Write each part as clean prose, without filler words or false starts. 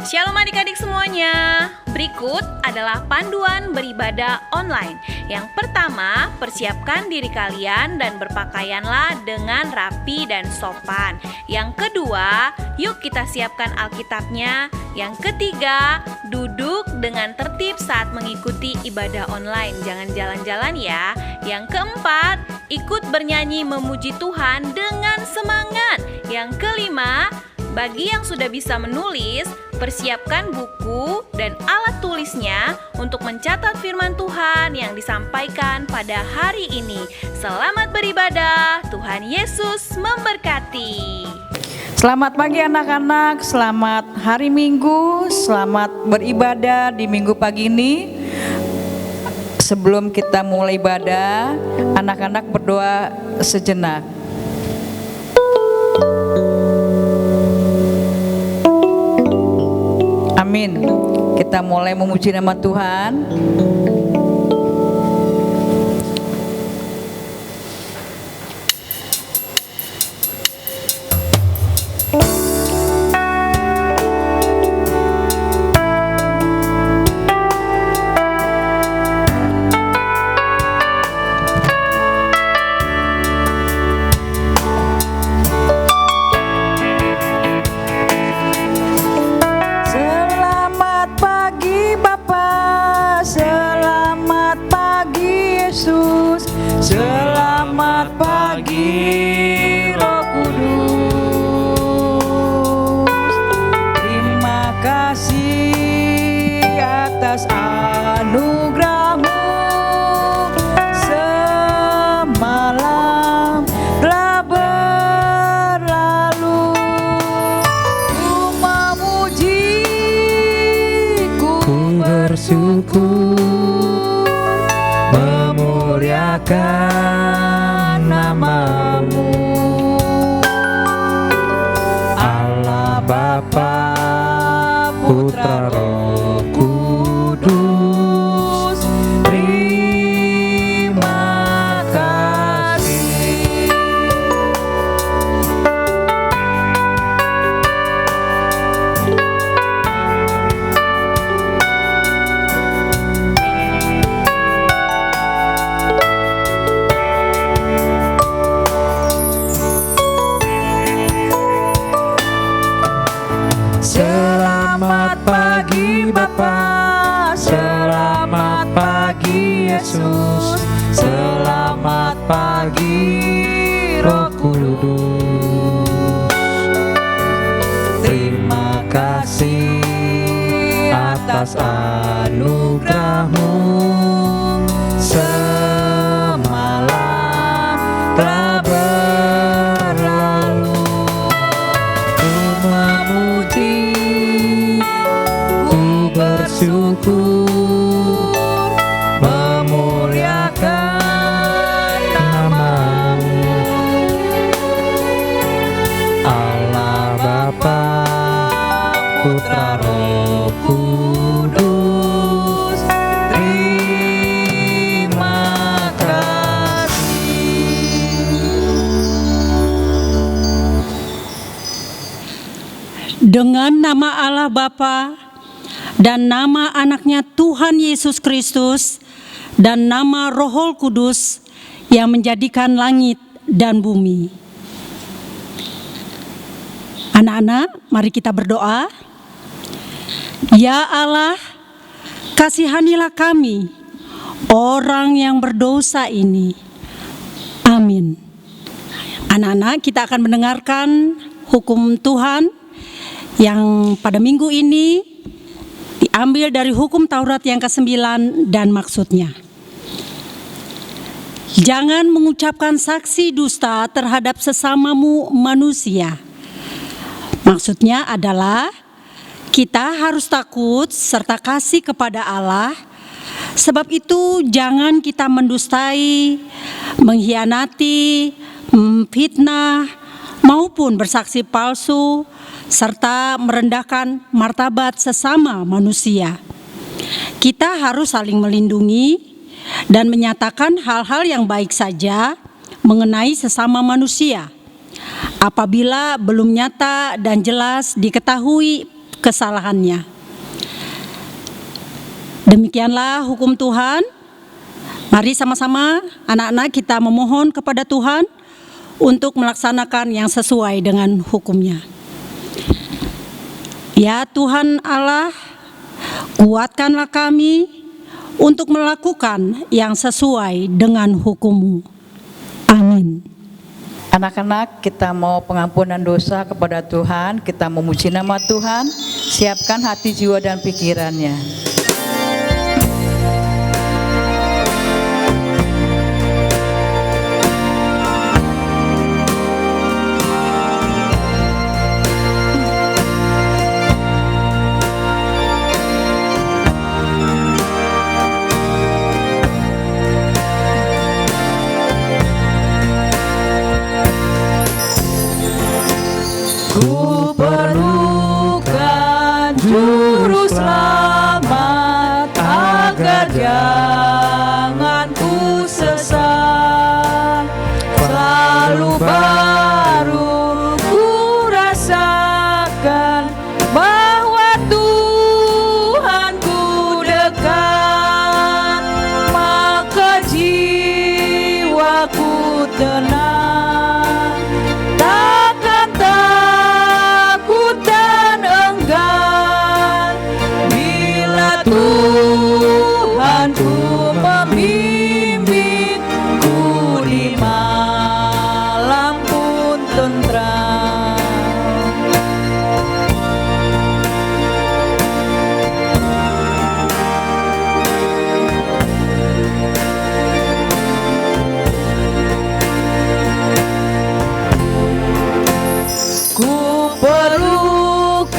Shalom adik-adik semuanya. Berikut adalah panduan beribadah online. Yang pertama, persiapkan diri kalian dan berpakaianlah dengan rapi dan sopan. Yang kedua, yuk kita siapkan Alkitabnya. Yang ketiga, duduk dengan tertib saat mengikuti ibadah online. Jangan jalan-jalan ya. Yang keempat, ikut bernyanyi memuji Tuhan dengan semangat. Yang kelima, bagi yang sudah bisa menulis, persiapkan buku dan alat tulisnya untuk mencatat firman Tuhan yang disampaikan pada hari ini. Selamat beribadah, Tuhan Yesus memberkati. Selamat pagi anak-anak, selamat hari Minggu, selamat beribadah di Minggu pagi ini. Sebelum kita mulai ibadah, anak-anak berdoa sejenak. Amin. Kita mulai memuji nama Tuhan. Selamat pagi Roh Kudus. Terima kasih atas anugerah-Mu. Semalam telah berlalu. Ku memuji, ku bersyukur, memuliakan nama-Mu, Allah Bapa, Putra, Roh Kudus. Terima kasih. Selamat pagi Bapa, selamat pagi Yesus, selamat pagi Roh Kudus. Terima kasih atas anugerah-Mu. Semalam telah berlalu. Ku memuji, bersyukur, memuliakan nama-Mu, Allah Bapa, Putra, Roh Kudus. Terima kasih. Dengan nama Allah Bapa dan nama anaknya Tuhan Yesus Kristus dan nama Roh Kudus yang menjadikan langit dan bumi. Anak-anak, mari kita berdoa. Ya Allah, kasihanilah kami, orang yang berdosa ini. Amin. Anak-anak, kita akan mendengarkan hukum Tuhan yang pada minggu ini diambil dari hukum Taurat yang ke-9 dan maksudnya. Jangan mengucapkan saksi dusta terhadap sesamamu manusia. Maksudnya adalah kita harus takut serta kasih kepada Allah. Sebab itu jangan kita mendustai, mengkhianati, memfitnah, maupun bersaksi palsu, serta merendahkan martabat sesama manusia. Kita harus saling melindungi dan menyatakan hal-hal yang baik saja mengenai sesama manusia. Apabila belum nyata dan jelas diketahui kesalahannya. Demikianlah hukum Tuhan. Mari sama-sama anak-anak kita memohon kepada Tuhan untuk melaksanakan yang sesuai dengan hukumnya. Ya Tuhan Allah, kuatkanlah kami untuk melakukan yang sesuai dengan hukum-Mu. Amin. Anak-anak, kita mau pengampunan dosa kepada Tuhan, kita memuji nama Tuhan, siapkan hati, jiwa, dan pikirannya. Ku perlukan juru selamat agar jangan ku sesat. Selalu baru ku rasakan bahwa Tuhanku dekat, maka jiwaku tenang. Takkan takut dan enggan bila Tuhanku membimbingku di malam pun tentram. Ku perlukan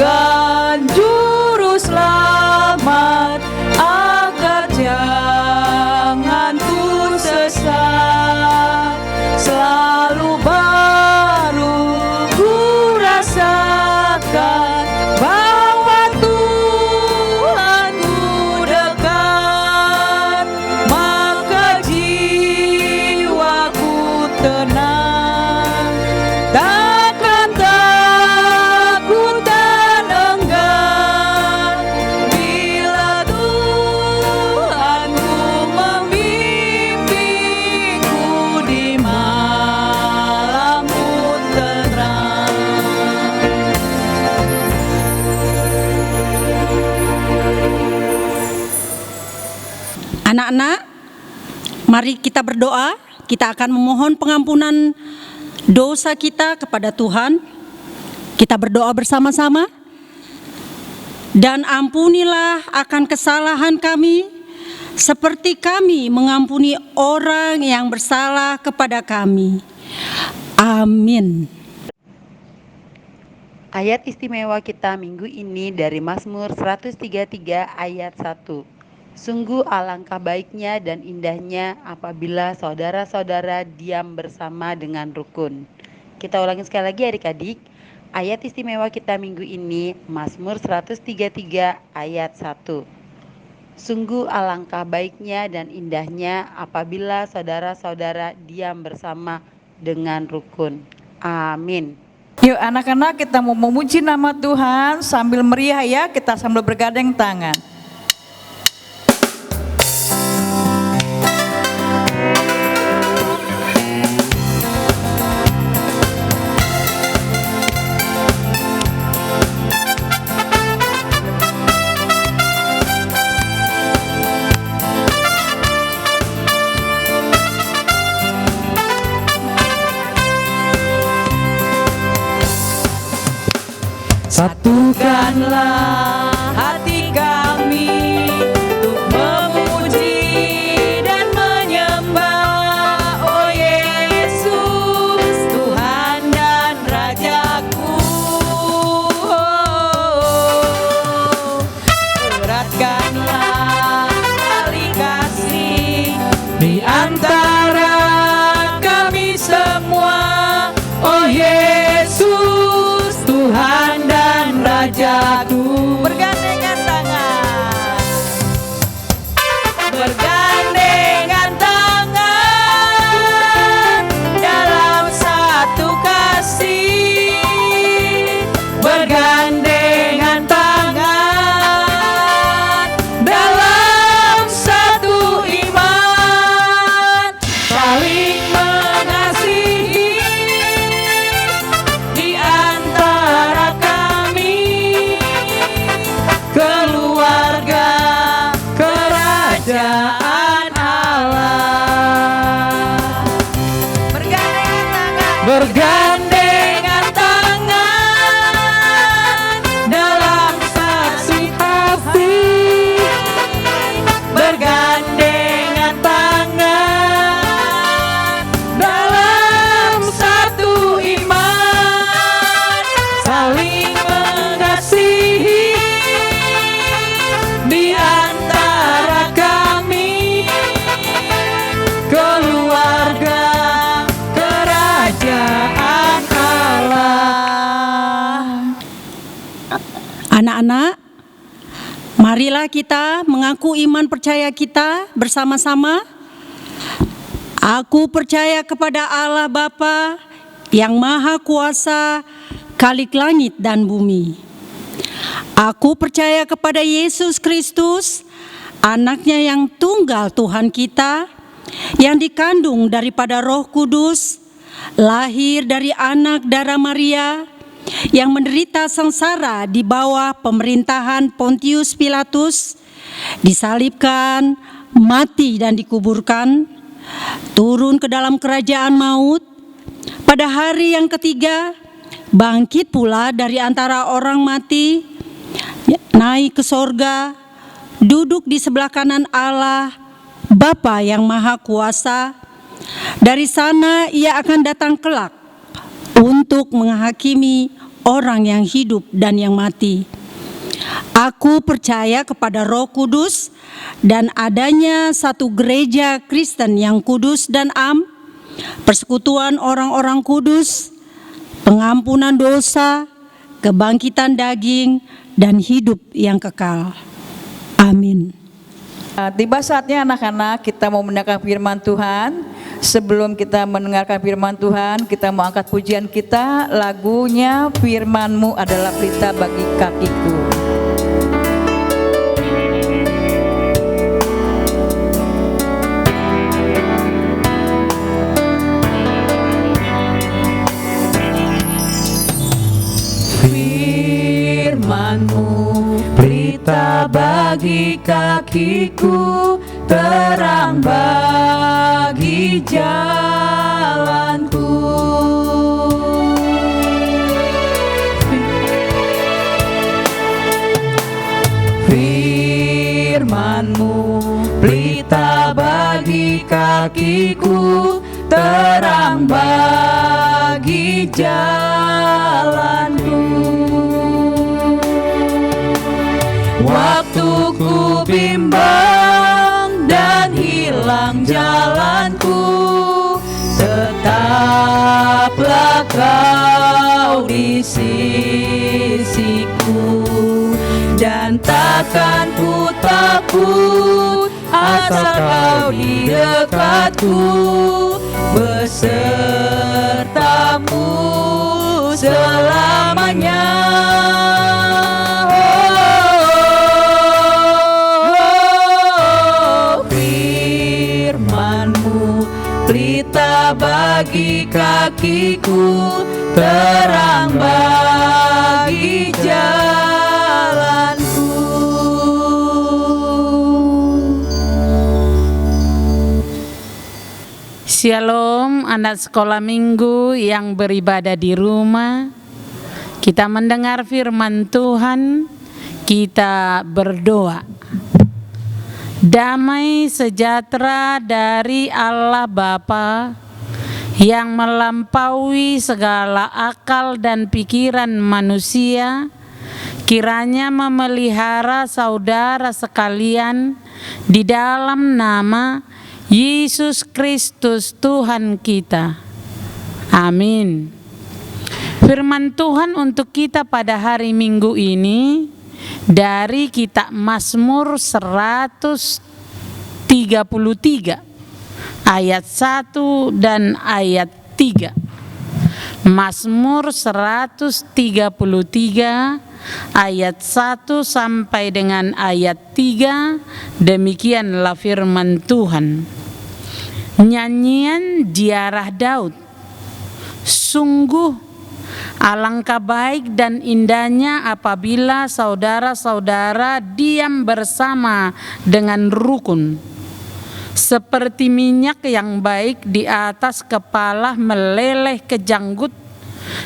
juru selamat agar jangan ku sesat. Selalu baru ku rasakan bahwa Tuhanku dekat, maka jiwaku tenang. Takkan takut dan enggan bila Tuhanku membimbingku di malam pun tenang. Anak-anak, mari kita berdoa. Kita akan memohon pengampunan dosa kita kepada Tuhan. Kita berdoa bersama-sama. Dan ampunilah akan kesalahan kami, seperti kami mengampuni orang yang bersalah kepada kami. Amin. Ayat istimewa kita minggu ini dari Mazmur 133 ayat 1. Sungguh alangkah baiknya dan indahnya apabila saudara-saudara diam bersama dengan rukun. Kita ulangi sekali lagi adik-adik. Ayat istimewa kita minggu ini Mazmur 133 ayat 1. Sungguh alangkah baiknya dan indahnya apabila saudara-saudara diam bersama dengan rukun. Amin. Yuk anak-anak, kita mau memuji nama Tuhan sambil meriah ya, kita sambil bergandeng tangan. Satukanlah hati kami untuk memuji dan menyembah, oh Yesus, Tuhan dan Rajaku. Eratkanlah tali kasih di antara kami semua, oh Yesus, Tuhan dan Rajaku. Bergandengan tangan, bergandengan tangan dalam satu kasih, bergandengan tangan Anak-anak, marilah kita mengaku iman percaya kita bersama-sama. Aku percaya kepada Allah Bapa yang Maha Kuasa, Khalik langit dan bumi. Aku percaya kepada Yesus Kristus, Anaknya yang tunggal Tuhan kita, yang dikandung daripada Roh Kudus, lahir dari anak darah Maria, yang menderita sengsara di bawah pemerintahan Pontius Pilatus, disalibkan, mati dan dikuburkan, turun ke dalam kerajaan maut, pada hari yang ketiga bangkit pula dari antara orang mati, naik ke sorga, duduk di sebelah kanan Allah Bapa yang Maha Kuasa. Dari sana ia akan datang kelak untuk menghakimi orang yang hidup dan yang mati. Aku percaya kepada Roh Kudus dan adanya satu gereja Kristen yang kudus dan am, persekutuan orang-orang kudus, pengampunan dosa, kebangkitan daging, dan hidup yang kekal. Amin. Tiba saatnya anak-anak kita mau mendengarkan firman Tuhan. Sebelum kita mendengarkan firman Tuhan, kita mau angkat pujian kita. Lagunya Firman-Mu adalah pelita bagi kakiku. Firman-Mu pelita bagi kakiku, terang bagi jalanku. Firman-Mu pelita bagi kakiku, terang bagi jalanku. Waktu ku bimbang dan hilang jalanku, tetaplah Kau di sisiku, dan takkan ku takut asal Kau di dekatku, besertamu selamanya. Pelita bagi kakiku, terang bagi jalanku. Shalom anak sekolah minggu yang beribadah di rumah. Kita mendengar firman Tuhan, kita berdoa. Damai sejahtera dari Allah Bapa yang melampaui segala akal dan pikiran manusia, kiranya memelihara saudara sekalian di dalam nama Yesus Kristus Tuhan kita. Amin. Firman Tuhan untuk kita pada hari Minggu ini dari kitab Mazmur 133 ayat 1 dan ayat 3. Mazmur 133 ayat 1 sampai dengan ayat 3. Demikianlah firman Tuhan. Nyanyian ziarah Daud. Sungguh alangkah baik dan indahnya apabila saudara-saudara diam bersama dengan rukun. Seperti minyak yang baik di atas kepala meleleh ke janggut,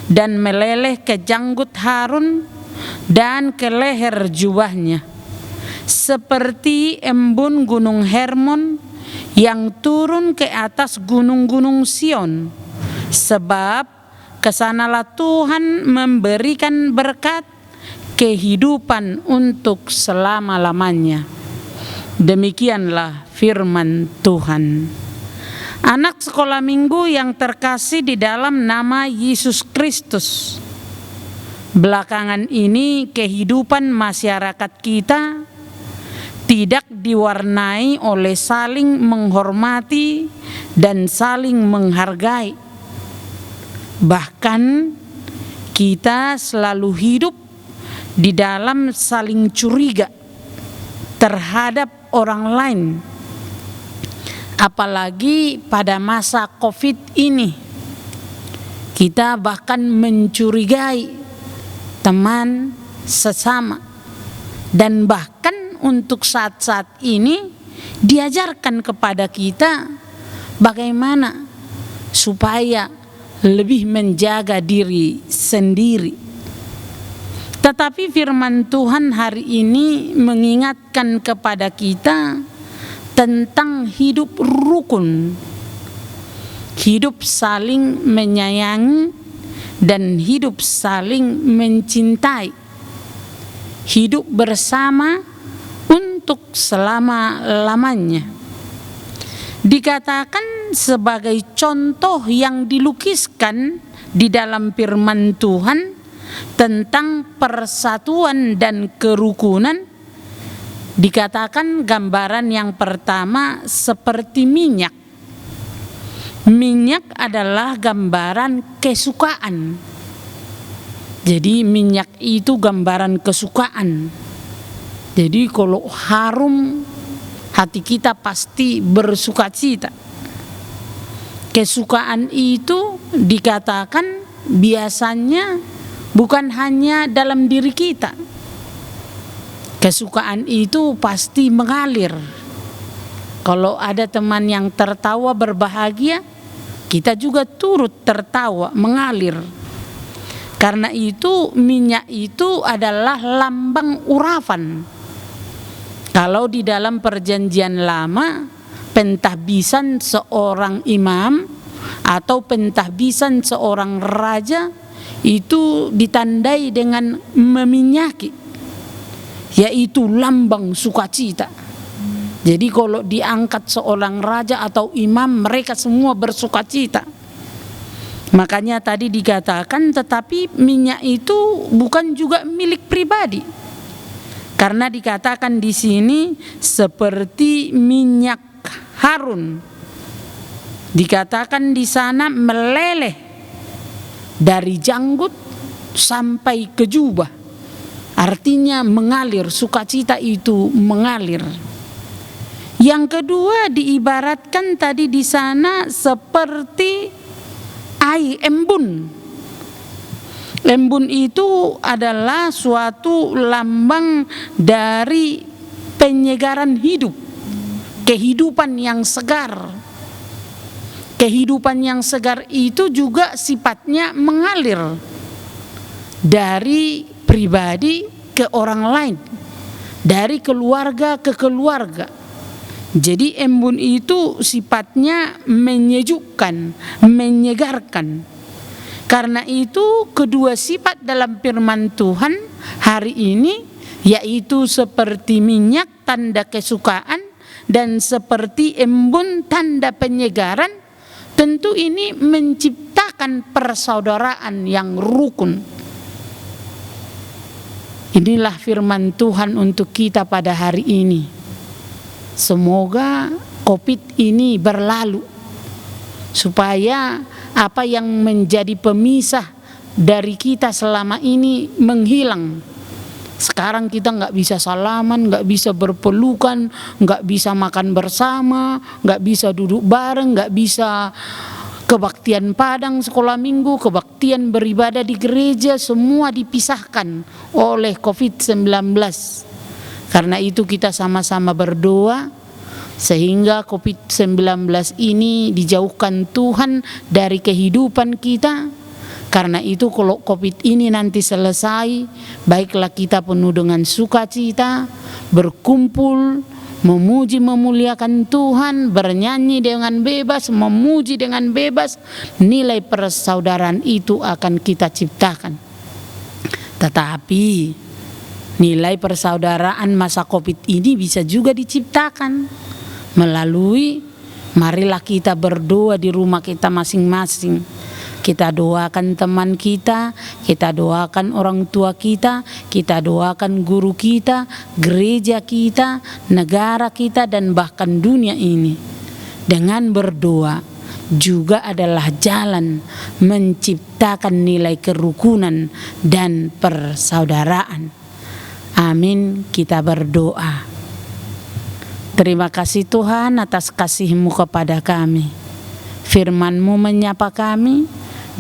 dan meleleh ke janggut Harun dan ke leher jubahnya. Seperti embun gunung Hermon yang turun ke atas gunung-gunung Sion. Sebab kesanalah Tuhan memberikan berkat kehidupan untuk selama-lamanya. Demikianlah firman Tuhan. Anak sekolah minggu yang terkasih di dalam nama Yesus Kristus, Belakangan ini kehidupan masyarakat kita tidak diwarnai oleh saling menghormati dan saling menghargai. Bahkan kita selalu hidup di dalam saling curiga terhadap orang lain. Apalagi pada masa COVID ini, kita bahkan mencurigai teman sesama, dan bahkan untuk saat-saat ini diajarkan kepada kita bagaimana supaya lebih menjaga diri sendiri. Tetapi firman Tuhan hari ini mengingatkan kepada kita tentang hidup rukun, hidup saling menyayangi dan hidup saling mencintai, hidup bersama untuk selama-lamanya. Dikatakan sebagai contoh yang dilukiskan di dalam firman Tuhan tentang persatuan dan kerukunan. Dikatakan gambaran yang pertama seperti minyak. Minyak adalah gambaran kesukaan. Jadi minyak itu gambaran kesukaan. Jadi kalau harum, hati kita pasti bersukacita. Kesukaan itu dikatakan biasanya bukan hanya dalam diri kita. Kesukaan itu pasti mengalir. Kalau ada teman yang tertawa berbahagia, kita juga turut tertawa mengalir. Karena itu minyak itu adalah lambang urapan. Kalau di dalam perjanjian lama, pentahbisan seorang imam atau pentahbisan seorang raja itu ditandai dengan meminyaki, yaitu lambang sukacita. Jadi kalau diangkat seorang raja atau imam, mereka semua bersukacita. Makanya tadi dikatakan, tetapi minyak itu bukan juga milik pribadi. Karena dikatakan di sini seperti minyak harun. Dikatakan di sana meleleh dari janggut sampai ke jubah. Artinya mengalir, sukacita itu mengalir. Yang kedua diibaratkan tadi di sana seperti air embun. Embun itu adalah suatu lambang dari penyegaran hidup, kehidupan yang segar. Kehidupan yang segar itu juga sifatnya mengalir dari pribadi ke orang lain, dari keluarga ke keluarga. Jadi embun itu sifatnya menyejukkan, menyegarkan. Karena itu kedua sifat dalam firman Tuhan hari ini, yaitu seperti minyak tanda kesukaan dan seperti embun tanda penyegaran, tentu ini menciptakan persaudaraan yang rukun. Inilah firman Tuhan untuk kita pada hari ini. Semoga COVID ini berlalu, supaya apa yang menjadi pemisah dari kita selama ini menghilang. Sekarang kita nggak bisa salaman, nggak bisa berpelukan, nggak bisa makan bersama, nggak bisa duduk bareng, nggak bisa kebaktian padang sekolah minggu, kebaktian beribadah di gereja, semua dipisahkan oleh COVID-19. Karena itu kita sama-sama berdoa sehingga COVID-19 ini dijauhkan Tuhan dari kehidupan kita. Karena itu kalau COVID ini nanti selesai, baiklah kita penuh dengan sukacita, berkumpul, memuji memuliakan Tuhan, bernyanyi dengan bebas, memuji dengan bebas. Nilai persaudaraan itu akan kita ciptakan. Tetapi nilai persaudaraan masa COVID ini bisa juga diciptakan melalui marilah kita berdoa di rumah kita masing-masing. Kita doakan teman kita doakan orang tua kita doakan guru kita, gereja kita, negara kita, dan bahkan dunia ini. Dengan berdoa juga adalah jalan menciptakan nilai kerukunan dan persaudaraan. Amin, kita berdoa. Terima kasih Tuhan atas kasih-Mu kepada kami. Firman-Mu menyapa kami,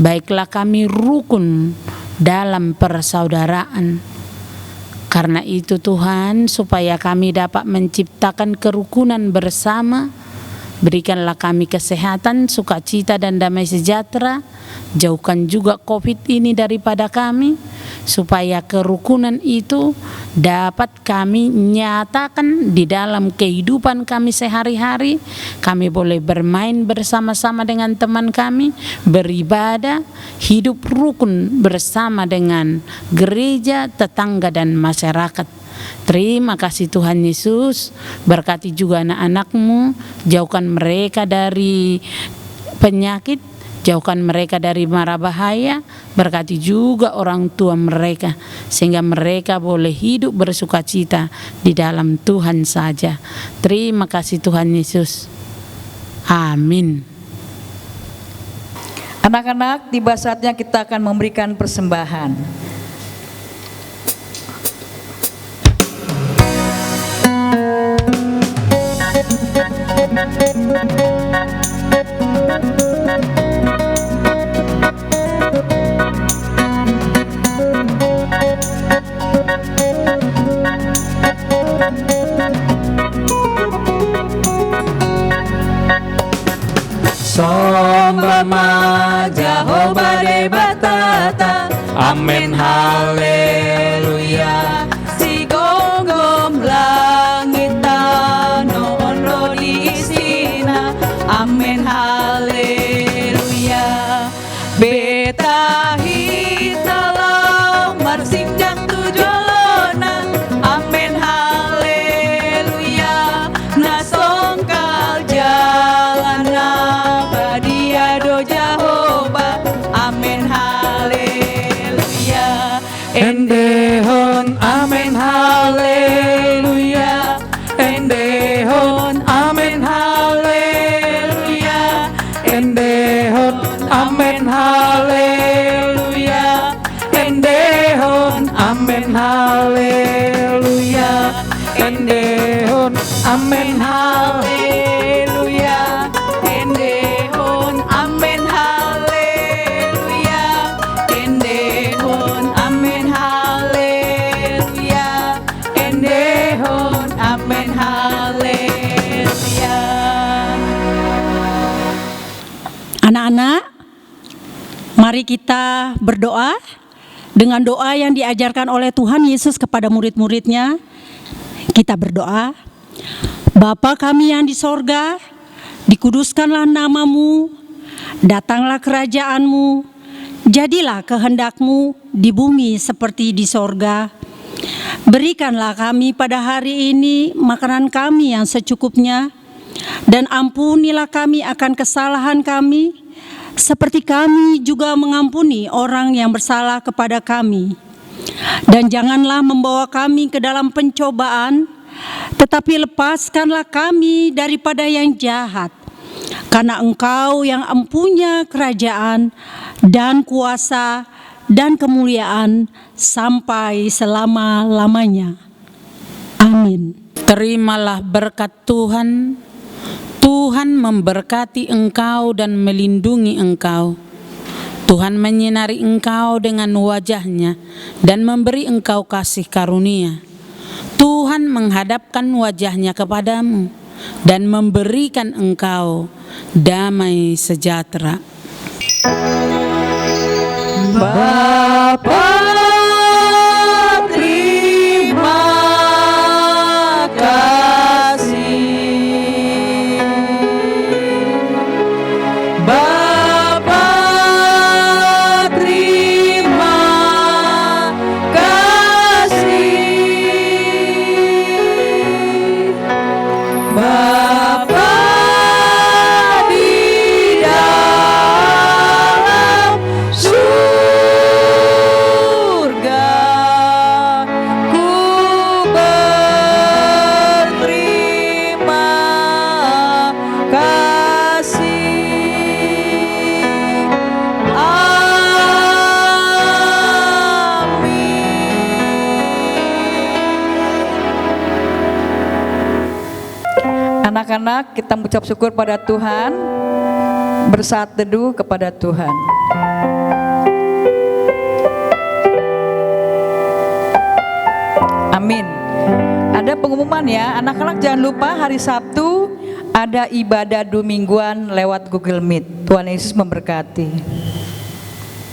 baiklah kami rukun dalam persaudaraan. Karena itu Tuhan, supaya kami dapat menciptakan kerukunan bersama, berikanlah kami kesehatan, sukacita, dan damai sejahtera. Jauhkan juga COVID ini daripada kami, supaya kerukunan itu dapat kami nyatakan di dalam kehidupan kami sehari-hari. Kami boleh bermain bersama-sama dengan teman kami, beribadah, hidup rukun bersama dengan gereja, tetangga, dan masyarakat. Terima kasih Tuhan Yesus. Berkati juga anak-anak-Mu, jauhkan mereka dari penyakit, jauhkan mereka dari mara bahaya. Berkati juga orang tua mereka, sehingga mereka boleh hidup bersukacita di dalam Tuhan saja. Terima kasih Tuhan Yesus. Amin. Anak-anak, tiba saatnya kita akan memberikan persembahan. Sombama Jehovah de batata, amen haleluya. Si gonggong langit tanah no di istina, amen haleluya. Beta hitalau marsing dan tujolona, amen haleluya. Nasongkal jalan abadia do Jehovah, amen haleluya. Endehon amen haleluya. Endehon amen haleluya. Endehon amen haleluya. Endehon amen haleluya. Endehon amen haleluya. Endehon amen haleluya. Endehon amen haleluya. Endehon amen haleluya. Anak-anak, mari kita berdoa dengan doa yang diajarkan oleh Tuhan Yesus kepada murid-muridnya. Kita berdoa. Bapa kami yang di sorga, dikuduskanlah nama-Mu, datanglah kerajaan-Mu, jadilah kehendak-Mu di bumi seperti di sorga. Berikanlah kami pada hari ini makanan kami yang secukupnya, dan ampunilah kami akan kesalahan kami, seperti kami juga mengampuni orang yang bersalah kepada kami. Dan janganlah membawa kami ke dalam pencobaan, tetapi lepaskanlah kami daripada yang jahat. Karena Engkau yang empunya kerajaan dan kuasa dan kemuliaan sampai selama-lamanya. Amin. Terimalah berkat Tuhan. Tuhan memberkati engkau dan melindungi engkau. Tuhan menyinari engkau dengan wajah-Nya dan memberi engkau kasih karunia. Tuhan menghadapkan wajah-Nya kepadamu dan memberikan engkau damai sejahtera. Bapa, terima kasih. Bapa, terima kasih. Bapa di dalam Anak-anak, kita mengucap syukur pada Tuhan, bersaat teduh kepada Tuhan. Amin. Ada pengumuman ya, anak-anak jangan lupa hari Sabtu ada ibadah 2 mingguan lewat Google Meet. Tuhan Yesus memberkati.